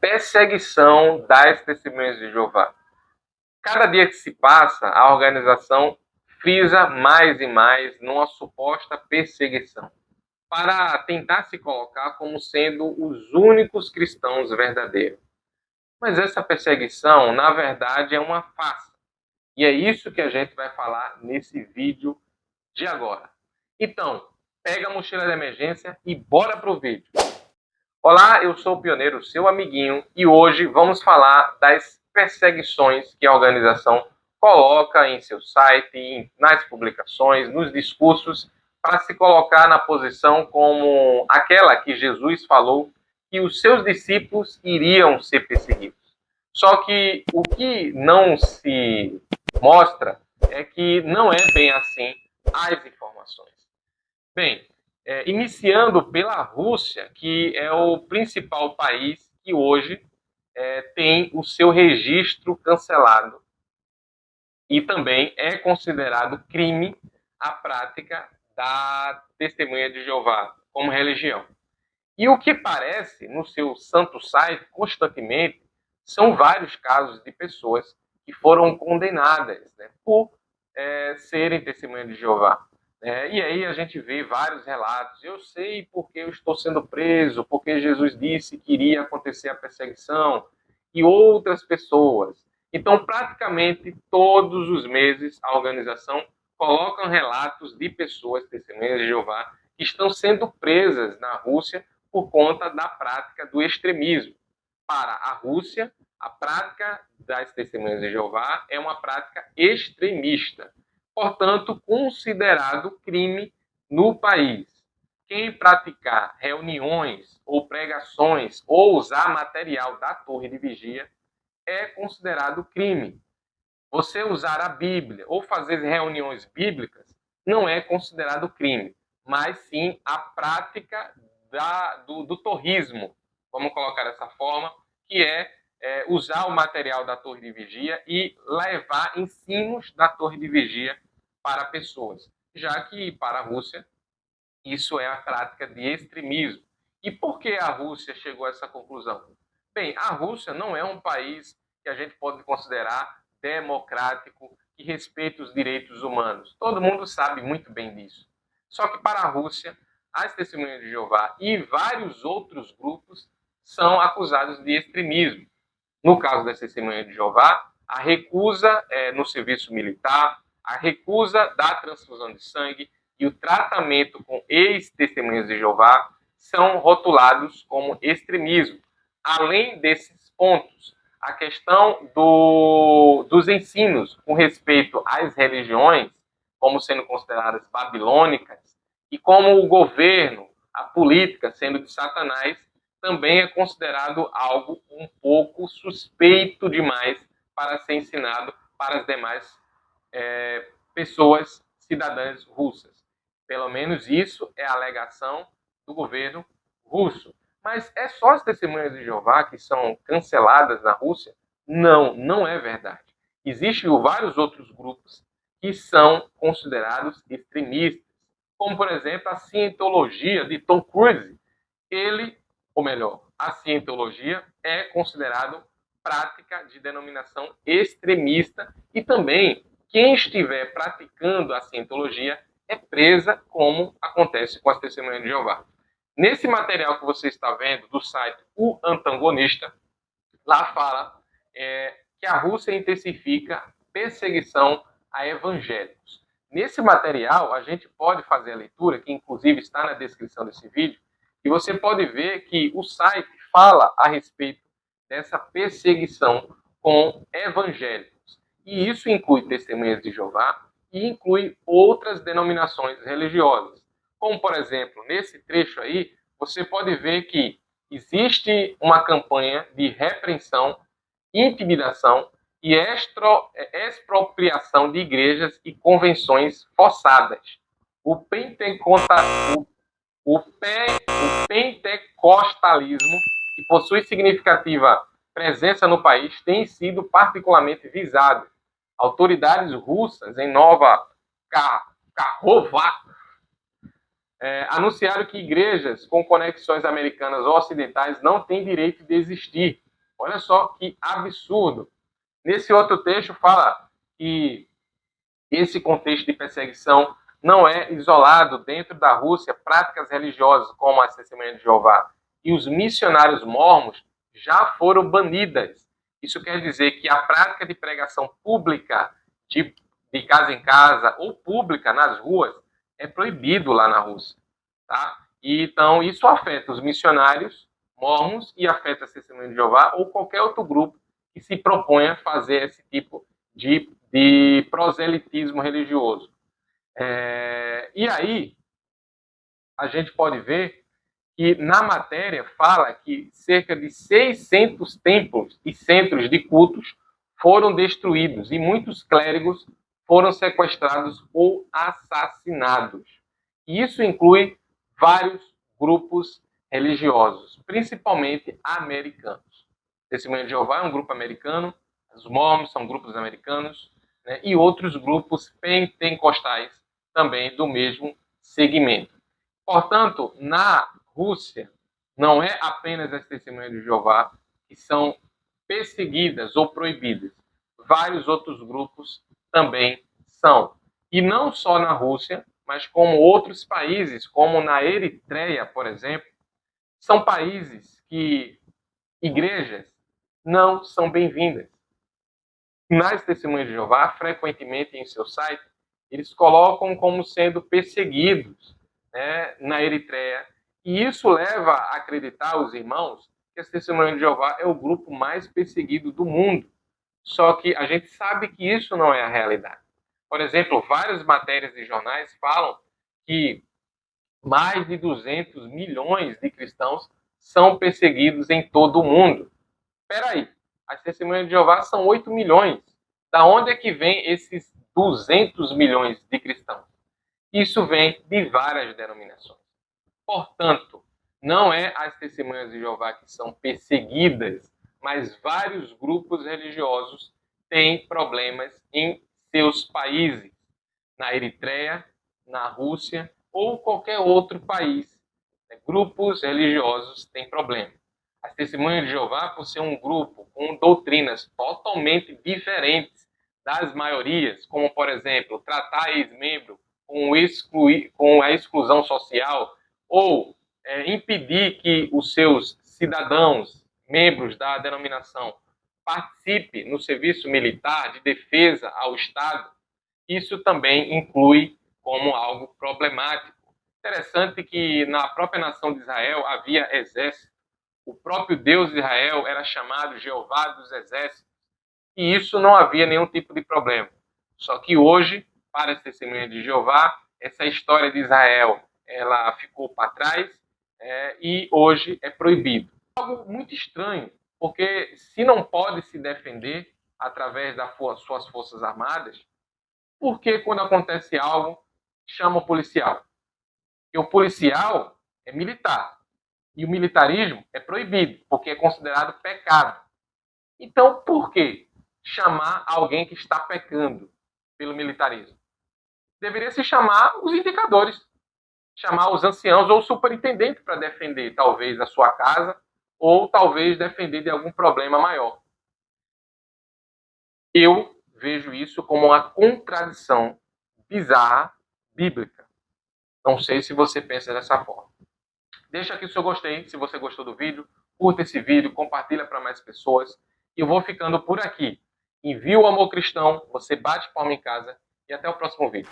perseguição das testemunhas de Jeová. Cada dia que se passa, a organização frisa mais e mais numa suposta perseguição, para tentar se colocar como sendo os únicos cristãos verdadeiros. Mas essa perseguição, na verdade, é uma farsa. E é isso que a gente vai falar nesse vídeo de agora. Então, pega a mochila de emergência e bora pro vídeo. Olá, eu sou o Pioneiro, seu amiguinho, e hoje vamos falar das perseguições que a organização coloca em seu site, nas publicações, nos discursos, para se colocar na posição como aquela que Jesus falou que os seus discípulos iriam ser perseguidos. Só que o que não se mostra é que não é bem assim as informações. Bem, iniciando pela Rússia, que é o principal país que hoje tem o seu registro cancelado. E também é considerado crime a prática da testemunha de Jeová como religião. E o que parece no seu santo site constantemente são vários casos de pessoas que foram condenadas, né, por serem testemunhas de Jeová. E aí a gente vê vários relatos. Eu sei porque eu estou sendo preso, porque Jesus disse que iria acontecer a perseguição, e outras pessoas. Então, praticamente todos os meses, a organização coloca relatos de pessoas, testemunhas de Jeová, que estão sendo presas na Rússia por conta da prática do extremismo. Para a Rússia, a prática das testemunhas de Jeová é uma prática extremista, portanto, considerado crime no país. Quem praticar reuniões ou pregações ou usar material da torre de vigia é considerado crime. Você usar a Bíblia ou fazer reuniões bíblicas não é considerado crime, mas sim a prática do torrismo, vamos colocar dessa forma, que é usar o material da torre de vigia e levar ensinos da torre de vigia para pessoas, já que para a Rússia isso é a prática de extremismo. E por que a Rússia chegou a essa conclusão? Bem, a Rússia não é um país que a gente pode considerar democrático, que respeita os direitos humanos. Todo mundo sabe muito bem disso. Só que para a Rússia, as testemunhas de Jeová e vários outros grupos são acusados de extremismo. No caso das testemunhas de Jeová, a recusa no serviço militar, a recusa da transfusão de sangue e o tratamento com ex-testemunhas de Jeová são rotulados como extremismo. Além desses pontos, a questão dos ensinos com respeito às religiões, como sendo consideradas babilônicas, e como o governo, a política sendo de Satanás, também é considerado algo um pouco suspeito demais para ser ensinado para as demais pessoas cidadãs russas. Pelo menos isso é a alegação do governo russo. Mas é só as testemunhas de Jeová que são canceladas na Rússia? Não, não é verdade. Existem vários outros grupos que são considerados extremistas, como, por exemplo, a cientologia de Tom Cruise. Ele, ou melhor, a cientologia é considerado prática de denominação extremista e também quem estiver praticando a cientologia é presa, como acontece com as testemunhas de Jeová. Nesse material que você está vendo do site O Antagonista, lá fala que a Rússia intensifica perseguição a evangélicos. Nesse material, a gente pode fazer a leitura, que inclusive está na descrição desse vídeo, e você pode ver que o site fala a respeito dessa perseguição com evangélicos. E isso inclui testemunhas de Jeová e inclui outras denominações religiosas. Como, por exemplo, nesse trecho aí, você pode ver que existe uma campanha de repreensão, intimidação e expropriação de igrejas e convenções forçadas. O pentecostalismo, que possui significativa presença no país, tem sido particularmente visado. Autoridades russas em Nova Kakhovka anunciaram que igrejas com conexões americanas ou ocidentais não têm direito de existir. Olha só que absurdo. Nesse outro texto fala que esse contexto de perseguição não é isolado dentro da Rússia, práticas religiosas como as Testemunhas de Jeová e os missionários mormons já foram banidas. Isso quer dizer que a prática de pregação pública, de casa em casa ou pública nas ruas, é proibido lá na Rússia. Tá? E, então, isso afeta os missionários mormons e afeta as Testemunhas de Jeová ou qualquer outro grupo que se proponha a fazer esse tipo de proselitismo religioso. E aí, a gente pode ver que na matéria fala que cerca de 600 templos e centros de cultos foram destruídos e muitos clérigos foram sequestrados ou assassinados. E isso inclui vários grupos religiosos, principalmente americanos. Testemunha de Jeová é um grupo americano, os mormons são grupos americanos, né, e outros grupos pentecostais também do mesmo segmento. Portanto, na Rússia, não é apenas as Testemunhas de Jeová que são perseguidas ou proibidas. Vários outros grupos também são. E não só na Rússia, mas como outros países, como na Eritreia, por exemplo, são países que igrejas não são bem-vindas. Nas Testemunhas de Jeová, frequentemente em seu site, eles colocam como sendo perseguidos, né, na Eritreia. E isso leva a acreditar os irmãos que as Testemunhas de Jeová é o grupo mais perseguido do mundo. Só que a gente sabe que isso não é a realidade. Por exemplo, várias matérias de jornais falam que mais de 200 milhões de cristãos são perseguidos em todo o mundo. Espera aí, as Testemunhas de Jeová são 8 milhões. Da onde é que vem esses 200 milhões de cristãos? Isso vem de várias denominações. Portanto, não é as Testemunhas de Jeová que são perseguidas, mas vários grupos religiosos têm problemas em seus países, na Eritreia, na Rússia ou qualquer outro país. Grupos religiosos têm problemas. As Testemunhas de Jeová, por ser um grupo com doutrinas totalmente diferentes das maiorias, como, por exemplo, tratar ex-membro com a exclusão social, ou impedir que os seus cidadãos, membros da denominação, participem no serviço militar de defesa ao Estado, isso também inclui como algo problemático. Interessante que na própria nação de Israel havia exército. O próprio Deus de Israel era chamado Jeová dos Exércitos. E isso não havia nenhum tipo de problema. Só que hoje, para as Testemunhas de Jeová, essa história de Israel ela ficou para trás e hoje é proibido. Algo muito estranho, porque se não pode se defender através das suas forças armadas, por que quando acontece algo, chama o policial? Porque o policial é militar. E o militarismo é proibido, porque é considerado pecado. Então, por que chamar alguém que está pecando pelo militarismo? Deveria se chamar os indicadores, chamar os anciãos ou o superintendente para defender, talvez, a sua casa, ou talvez defender de algum problema maior. Eu vejo isso como uma contradição bizarra bíblica. Não sei se você pensa dessa forma. Deixa aqui o seu gostei, se você gostou do vídeo, curta esse vídeo, compartilha para mais pessoas. E eu vou ficando por aqui. Envie o amor cristão, você bate palma em casa e até o próximo vídeo.